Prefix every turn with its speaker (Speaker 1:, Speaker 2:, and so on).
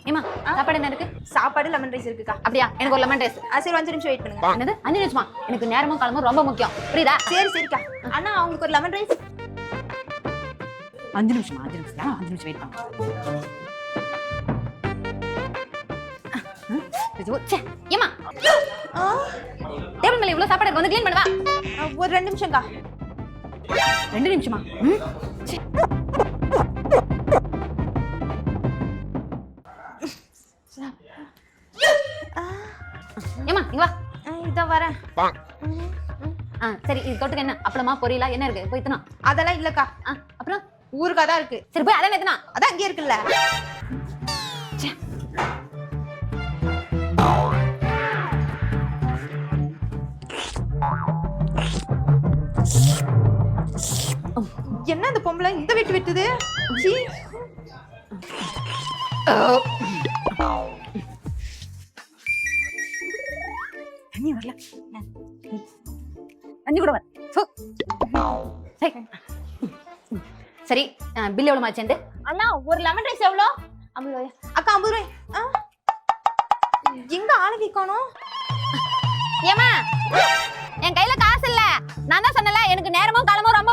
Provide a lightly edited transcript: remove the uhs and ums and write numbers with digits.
Speaker 1: ஏமா சாப்பாடு என்ன இருக்கு?
Speaker 2: சாப்பாடு லெமன் ரைஸ் இருக்குக்கா.
Speaker 1: அப்படியா? எனக்கு ஒரு லெமன் ரைஸ்.
Speaker 2: சரி 5 நிமிஷம் வெயிட் பண்ணுங்க.
Speaker 1: என்னது 5 நிமிஷமா? எனக்கு நேரமும் காலமும் ரொம்ப முக்கியம். புரியுதா?
Speaker 2: சரிக்கா. அண்ணா உங்களுக்கு ஒரு லெமன் ரைஸ்.
Speaker 1: 5 நிமிஷமா? 5 நிமிஷம். 5 நிமிஷம் வெயிட் பண்ணு. ச்சே ஏமா டேபிள் மேல இவ்வளவு சாப்பாடு இருக்கு, வந்து க்ளீன் பண்ணு வா.
Speaker 2: ஒரு 2 நிமிஷம்க்கா.
Speaker 1: 2 நிமிஷமா? ச்சே. ஏமா இங்க வா.
Speaker 2: இதோ வரேன்.
Speaker 1: சரி இது தொட்டுக்க என்ன? அப்பளமா பொரியலா என்ன இருக்கு? போய் தினா.
Speaker 2: அதெல்லாம் இல்லக்கா.
Speaker 1: அப்புறம்
Speaker 2: ஊருக்கா தான் இருக்கு.
Speaker 1: சரி போய் அதான் எத்தனா.
Speaker 2: அதான் இங்கே இருக்குல்ல.
Speaker 1: ச்சே.
Speaker 2: என்ன இந்த பொம்பளை இந்த வெட்டு வெட்டுது? சீ.
Speaker 1: தண்ணி வரல. தண்ணி கூட வர. சரி பில் எவ்வளவு மாச்சேண்டு?
Speaker 2: அண்ணா ஒரு லெமன் ரைஸ் எவ்வளோ? 50 ரூபாயா? அக்கா 50 ரூபாய். எங்க ஆளுக்கு காணோம்?
Speaker 1: ஏமா என் கையில காசு இல்ல. நான் தான் சொன்னல எனக்கு நேரமும் காலமும் ரொம்ப